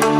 Hello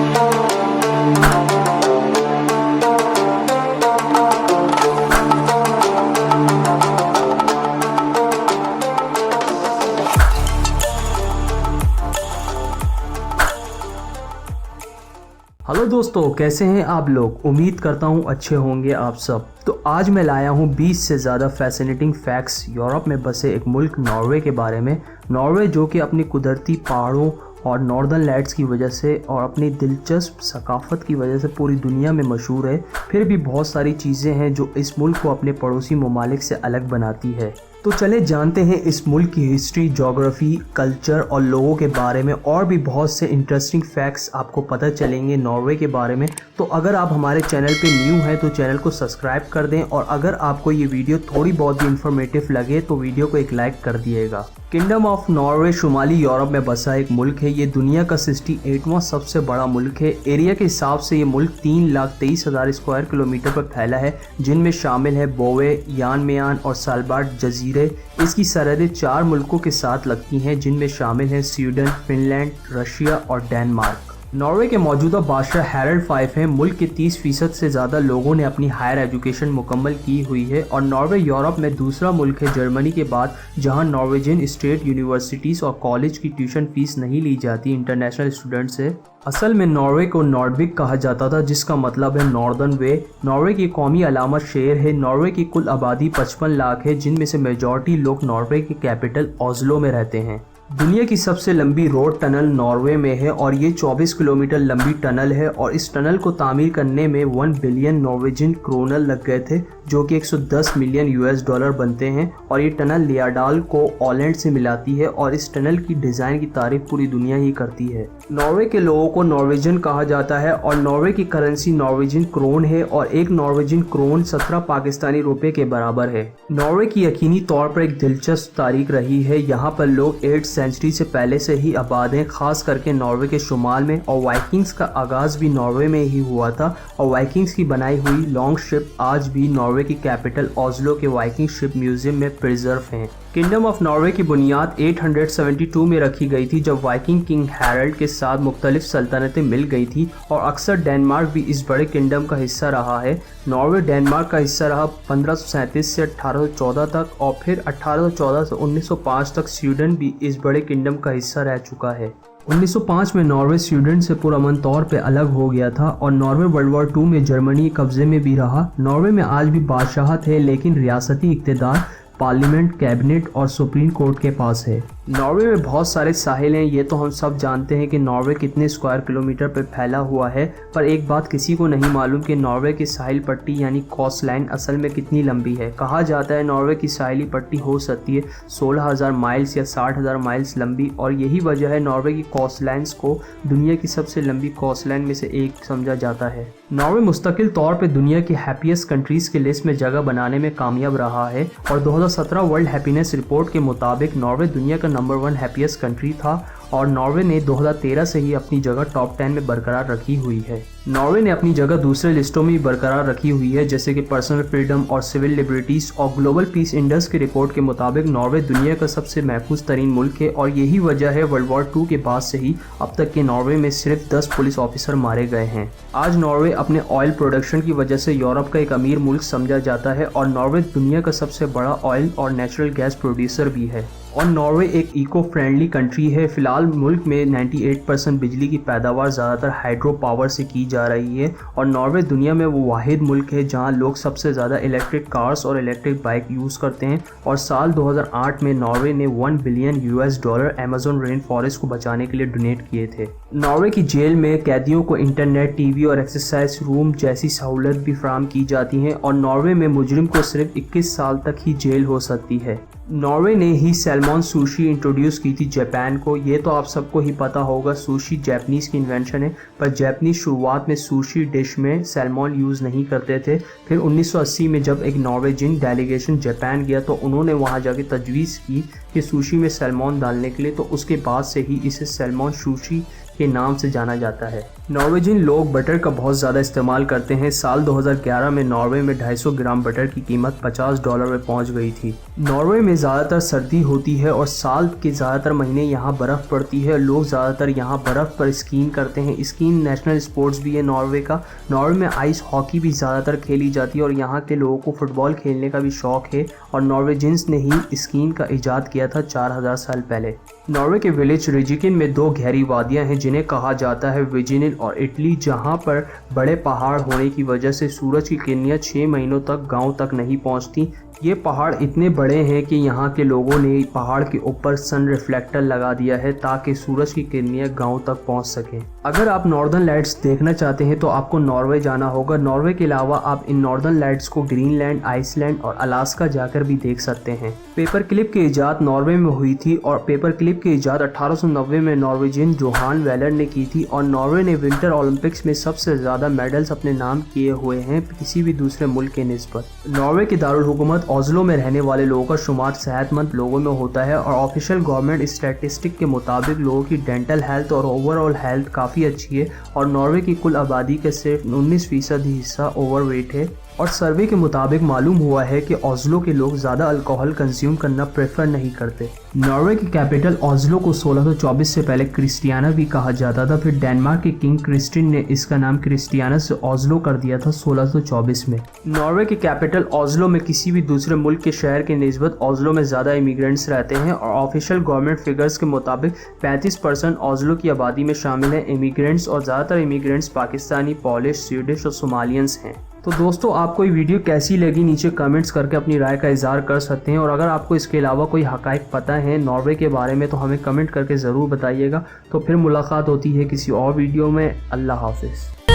दोस्तों, कैसे हैं आप लोग। उम्मीद करता हूं अच्छे होंगे आप सब। तो आज मैं लाया हूं 20 से ज़्यादा फैसिनेटिंग फैक्ट्स यूरोप में बसे एक मुल्क नॉर्वे के बारे में। नॉर्वे जो कि अपनी कुदरती पहाड़ों और नॉर्दर्न लाइट्स की वजह से और अपनी दिलचस्प सकाफत की वजह से पूरी दुनिया में मशहूर है। फिर भी बहुत सारी चीज़ें हैं जो इस मुल्क को अपने पड़ोसी ममालिक से अलग बनाती है। तो चले जानते हैं इस मुल्क की हिस्ट्री, ज्योग्राफी, कल्चर और लोगों के बारे में। और भी बहुत से इंटरेस्टिंग फैक्ट्स आपको पता चलेंगे नॉर्वे के बारे में। तो अगर आप हमारे चैनल पे न्यू हैं तो चैनल को सब्सक्राइब कर दें, और अगर आपको ये वीडियो थोड़ी बहुत भी इंफॉर्मेटिव लगे तो वीडियो को एक लाइक कर दिएगा। Kingdom of Norway Shumali Europe में बसा एक मुल्क है। ये दुनिया का 68वां सबसे बड़ा मुल्क है। एरिया के हिसाब से ये मुल्क 3,23,000 स्क्वायर किलोमीटर पर फैला है, जिनमें शामिल है बोवे, यान मेयान और सालबार्ड जजीरे। इसकी सरहदें 4 मुल्कों के साथ लगती हैं, जिनमें शामिल हैं स्वीडन, फिनलैंड, रशिया और डेनमार्क। नॉर्वे के मौजूदा बादशाह हैरल्ड 5 हैं। मुल्क के 30% से ज़्यादा लोगों ने अपनी हायर एजुकेशन मुकम्मल की हुई है, और नॉर्वे यूरोप में दूसरा मुल्क है जर्मनी के बाद जहां नॉर्वेजियन स्टेट यूनिवर्सिटीज़ और कॉलेज की ट्यूशन फीस नहीं ली जाती इंटरनेशनल स्टूडेंट से। असल में नॉर्वे को नॉर्डिक कहा जाता था, जिसका मतलब है नॉर्दर्न वे। नॉर्वे की कौमी अलामत शेर है। नॉर्वे की कुल आबादी 55 लाख है, जिनमें से मेजॉरिटी लोग नॉर्वे की कैपिटल ओस्लो में रहते हैं। दुनिया की सबसे लंबी रोड टनल नॉर्वे में है, और ये 24 किलोमीटर लंबी टनल है, और इस टनल को तामीर करने में 1 बिलियन नॉर्वेजियन क्रोनर लग गए थे, जो कि 110 मिलियन यूएस डॉलर बनते हैं। और ये टनल लियाडाल को ऑलैंड से मिलाती है, और इस टनल की डिज़ाइन की तारीफ पूरी दुनिया ही करती है। नॉर्वे के लोगों को नॉर्वेजियन कहा जाता है, और नॉर्वे की करेंसी नॉर्वेजियन क्रोन है, और एक नॉर्वेजियन क्रोन 17 पाकिस्तानी रुपए के बराबर है। नॉर्वे की यकीनी तौर पर एक दिलचस्प तारीख रही है। यहाँ पर लोग 8th सेंचुरी से पहले से ही आबाद हैं, खास करके नॉर्वे के शुमाल में। और वाइकिंग्स का आगाज़ भी नॉर्वे में ही हुआ था, और वाइकिंग्स की बनाई हुई लॉन्ग शिप आज भी नॉर्वे की कैपिटल ओस्लो के वाइकिंग शिप म्यूजियम में प्रिजर्व हैं। किंगडम ऑफ नॉर्वे की बुनियाद 872 में रखी गई थी, जब वाइकिंग किंग हैरल्ड के साथ मुख्तलिफ सल्तनतें मिल गई थी, और अक्सर डेनमार्क भी इस बड़े किंगडम का हिस्सा रहा है। नॉर्वे डेनमार्क का हिस्सा रहा 1537 से 1814 तक, और फिर 1814 से 1905 तक स्वीडन भी इस बड़े किंगडम का हिस्सा रह चुका है। 1905 में नॉर्वे स्वीडन से पुरअमन तौर पे अलग हो गया था, और नॉर्वे वर्ल्ड वॉर 2 में जर्मनी कब्जे में भी रहा। नॉर्वे में आज भी बादशाहत है, लेकिन रियासती इक़्तिदार पार्लियामेंट, कैबिनेट और सुप्रीम कोर्ट के पास है। नॉर्वे में बहुत सारे साहिल हैं, ये तो हम सब जानते हैं कि नॉर्वे कितने स्क्वायर किलोमीटर पर फैला हुआ है। पर एक बात किसी को नहीं मालूम कि नॉर्वे की साहिल पट्टी यानी कोस्ट लाइन असल में कितनी लंबी है। कहा जाता है नॉर्वे की साहिली पट्टी हो सकती है 16,000 माइल्स या 60,000 माइल्स लंबी, और यही वजह है नॉर्वे की कोस्ट लाइन्स को दुनिया की सबसे लंबी कोस्ट लाइन में से एक समझा जाता है। नॉर्वे मुस्तकिल तौर पर दुनिया की हैप्पीएस्ट कंट्रीज़ की लिस्ट में जगह बनाने में कामयाब रहा है, और 2017 वर्ल्ड हैप्पीनेस रिपोर्ट के मुताबिक नॉर्वे दुनिया का नंबर 1 हैप्पीएस्ट कंट्री था, और नॉर्वे ने 2013 से ही अपनी जगह टॉप 10 में बरकरार रखी हुई है। नॉर्वे ने अपनी जगह दूसरे लिस्टों में भी बरकरार रखी हुई है, जैसे कि पर्सनल फ्रीडम और सिविल लिबर्टीज, और ग्लोबल पीस इंडेक्स की रिपोर्ट के मुताबिक नॉर्वे दुनिया का सबसे महफूज तरीन मुल्क है। और यही वजह है वर्ल्ड वॉर 2 के बाद से ही अब तक के नॉर्वे में सिर्फ 10 पुलिस ऑफिसर मारे गए हैं। आज नॉर्वे अपने ऑयल प्रोडक्शन की वजह से यूरोप का एक अमीर मुल्क समझा जाता है, और नॉर्वे दुनिया का सबसे बड़ा ऑयल और नेचुरल गैस प्रोड्यूसर भी है। और नॉर्वे एक इको फ्रेंडली कंट्री है। फिलहाल मुल्क में 98% बिजली की पैदावार ज़्यादातर हाइड्रो पावर से की जा रही है, और नॉर्वे दुनिया में वो वाहिद मुल्क है जहां लोग सबसे ज़्यादा इलेक्ट्रिक कार्स और इलेक्ट्रिक बाइक यूज़ करते हैं। और साल 2008 में नॉर्वे ने 1 billion US dollar Amazon rain forest को बचाने के लिए डोनेट किए थे। नॉर्वे की जेल में कैदियों को इंटरनेट, टीवी और एक्सरसाइज रूम जैसी सहूलत भी फराहम की जाती हैं, और नॉर्वे में मुजरिम को सिर्फ 21 साल तक ही जेल हो सकती है। नॉर्वे ने ही सैल्मन सुशी इंट्रोड्यूस की थी जापान को। ये तो आप सबको ही पता होगा, सुशी जापानीज़ की इन्वेंशन है, पर जापानीज़ शुरुआत में सुशी डिश में सैल्मन यूज़ नहीं करते थे। फिर 1980 में जब एक नॉर्वेजियन डेलीगेशन जापान गया तो उन्होंने वहाँ जाके तजवीज़ की कि सुशी में सैल्मन डालने के लिए, तो उसके बाद से ही इसे सैल्मन सुशी के नाम से जाना जाता है। नॉर्वेजियन लोग बटर का बहुत ज़्यादा इस्तेमाल करते हैं। साल 2011 में नॉर्वे में 250 ग्राम बटर की कीमत $50 में पहुंच गई थी। नॉर्वे में ज़्यादातर सर्दी होती है और साल के ज़्यादातर महीने यहाँ बर्फ़ पड़ती है। लोग ज़्यादातर यहाँ बर्फ़ पर स्कीइंग करते हैं। स्कीइंग नेशनल स्पोर्ट्स भी है नॉर्वे का। नॉर्वे में आइस हॉकी भी ज़्यादातर खेली जाती है और यहाँ के लोगों को फुटबॉल खेलने का भी शौक़ है और नॉर्वेजियंस ने ही स्कीइंग का इजाद किया था 4000 साल पहले। नॉर्वे के विलेज रिजिकिन में 2 गहरी वादियां हैं जिन्हें कहा जाता है विजिनिल और इटली, जहां पर बड़े पहाड़ होने की वजह से सूरज की किरणें 6 महीनों तक गांव तक नहीं पहुंचती। ये पहाड़ इतने बड़े हैं कि यहाँ के लोगों ने पहाड़ के ऊपर सन रिफ्लेक्टर लगा दिया है ताकि सूरज की किरणें गांव तक पहुँच सकें। अगर आप नॉर्दर्न लाइट्स देखना चाहते हैं तो आपको नॉर्वे जाना होगा। नॉर्वे के अलावा आप इन नॉर्दर्न लाइट्स को ग्रीनलैंड, आइसलैंड और अलास्का जाकर भी देख सकते हैं। पेपर क्लिप की इजाद नॉर्वे में हुई थी और पेपर क्लिप की इजाद 1890 में नॉर्वेजियन जोहान वेलर ने की थी और नॉर्वे ने विंटर ओलंपिक्स में सबसे ज़्यादा मेडल्स अपने नाम किए हुए हैं किसी भी दूसरे मुल्क के निस्बत। नॉर्वे की दारुल हुकूमत ऑस्लो में रहने वाले लोगों का शुमार सेहतमंद लोगों में होता है और ऑफिशियल गवर्नमेंट स्टैटिस्टिक के मुताबिक लोगों की डेंटल हेल्थ और ओवरऑल हेल्थ काफ़ी अच्छी है और नॉर्वे की कुल आबादी का सिर्फ 19% ही हिस्सा ओवरवेट है। और सर्वे के मुताबिक मालूम हुआ है कि ऑस्लो के लोग ज़्यादा अल्कोहल कंज्यूम करना प्रेफर नहीं करते। नॉर्वे की कैपिटल ऑस्लो को 1624 से पहले क्रिस्टियाना भी कहा जाता था। फिर डेनमार्क के किंग क्रिस्टिन ने इसका नाम क्रिस्टियाना से ऑस्लो कर दिया था 1624 में। नॉर्वे की कैपिटल ऑस्लो में किसी भी दूसरे मुल्क के शहर के निस्बत ऑस्लो में ज़्यादा इमिग्रेंट्स रहते हैं और ऑफिशियल गवर्नमेंट फिगर्स के मुताबिक 35% ऑस्लो की आबादी में शामिल हैं इमिग्रेंट्स और ज़्यादातर इमिग्रेंट्स पाकिस्तानी, पॉलिश, स्वीडिश और सोमालियंस हैं। तो दोस्तों, आपको ये वीडियो कैसी लगी नीचे कमेंट्स करके अपनी राय का इज़हार कर सकते हैं और अगर आपको इसके अलावा कोई हक़ाइक़ पता है नॉर्वे के बारे में तो हमें कमेंट करके ज़रूर बताइएगा। तो फिर मुलाकात होती है किसी और वीडियो में। अल्लाह हाफ़िज़।